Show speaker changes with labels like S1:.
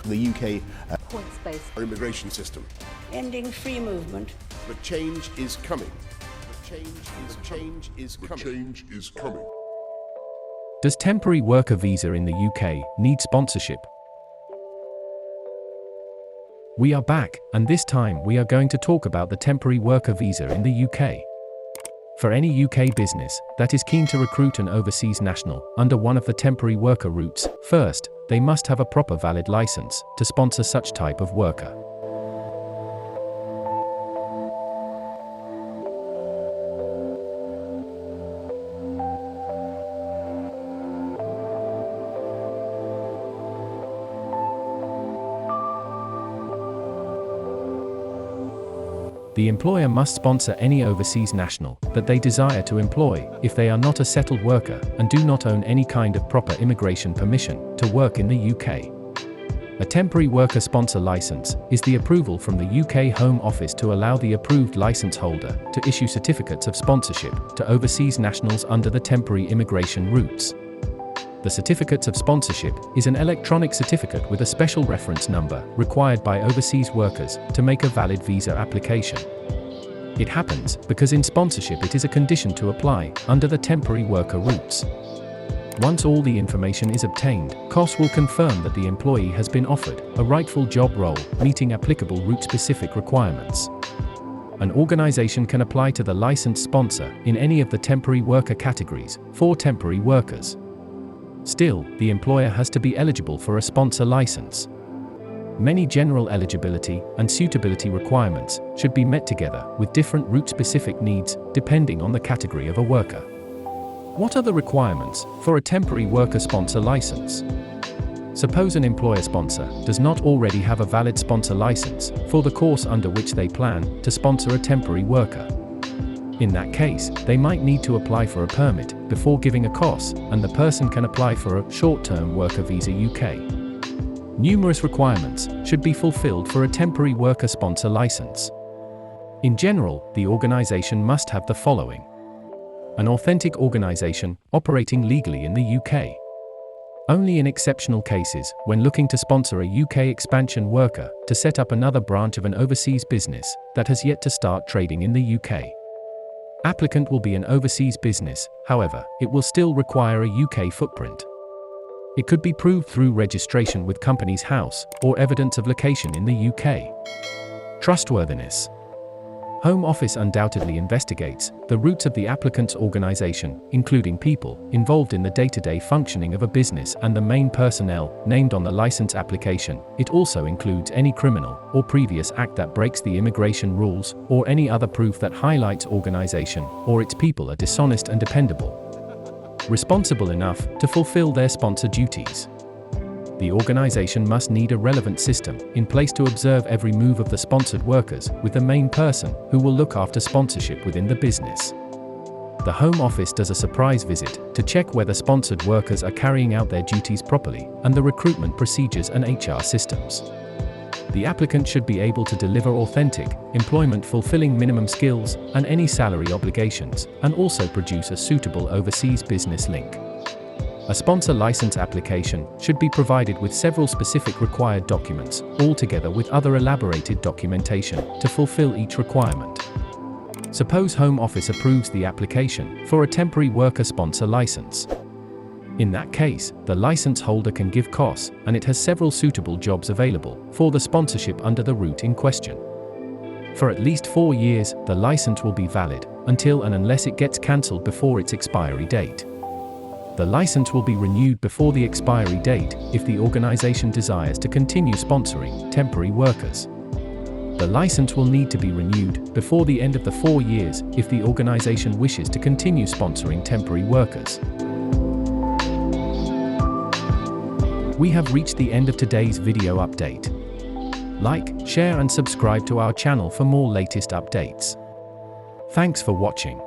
S1: The UK
S2: points-based
S3: our immigration system.
S4: Ending free movement.
S3: But change is coming. Change is coming.
S5: Does temporary worker visa in the UK need sponsorship? We are back, and this time we are going to talk about the temporary worker visa in the UK. For any UK business that is keen to recruit an overseas national under one of the temporary worker routes, first, they must have a proper valid license to sponsor such type of worker. The employer must sponsor any overseas national that they desire to employ if they are not a settled worker and do not own any kind of proper immigration permission to work in the UK. A temporary worker sponsor license is the approval from the UK Home Office to allow the approved license holder to issue certificates of sponsorship to overseas nationals under the temporary immigration routes. The certificate of sponsorship is an electronic certificate with a special reference number required by overseas workers to make a valid visa application. It happens because in sponsorship it is a condition to apply under the temporary worker routes. Once all the information is obtained, COS will confirm that the employee has been offered a rightful job role meeting applicable route-specific requirements. An organization can apply to the licensed sponsor in any of the temporary worker categories for temporary workers. Still, the employer has to be eligible for a sponsor license. Many general eligibility and suitability requirements should be met together with different route-specific needs depending on the category of a worker. What are the requirements for a temporary worker sponsor license? Suppose an employer sponsor does not already have a valid sponsor license for the course under which they plan to sponsor a temporary worker. In that case, they might need to apply for a permit before giving a course, and the person can apply for a short-term worker visa UK. Numerous requirements should be fulfilled for a temporary worker sponsor license. In general, the organization must have the following: an authentic organization operating legally in the UK. Only in exceptional cases, when looking to sponsor a UK expansion worker to set up another branch of an overseas business that has yet to start trading in the UK. Applicant will be an overseas business, however, it will still require a UK footprint. It could be proved through registration with Companies House or evidence of location in the UK. Trustworthiness. Home Office undoubtedly investigates the roots of the applicant's organization, including people involved in the day-to-day functioning of a business and the main personnel named on the license application. It also includes any criminal or previous act that breaks the immigration rules, or any other proof that highlights organization or its people are dishonest and dependable, responsible enough to fulfill their sponsor duties. The organization must need a relevant system in place to observe every move of the sponsored workers, with the main person who will look after sponsorship within the business. The Home Office does a surprise visit to check whether sponsored workers are carrying out their duties properly, and the recruitment procedures and HR systems. The applicant should be able to deliver authentic, employment-fulfilling minimum skills and any salary obligations, and also produce a suitable overseas business link. A sponsor license application should be provided with several specific required documents, all together with other elaborated documentation to fulfill each requirement. Suppose Home Office approves the application for a temporary worker sponsor license. In that case, the license holder can give COS, and it has several suitable jobs available for the sponsorship under the route in question. For at least 4 years, the license will be valid until and unless it gets cancelled before its expiry date. The license will be renewed before the expiry date if the organization desires to continue sponsoring temporary workers. The license will need to be renewed before the end of the 4 years if the organization wishes to continue sponsoring temporary workers. We have reached the end of today's video update. Like, share and subscribe to our channel for more latest updates. Thanks for watching.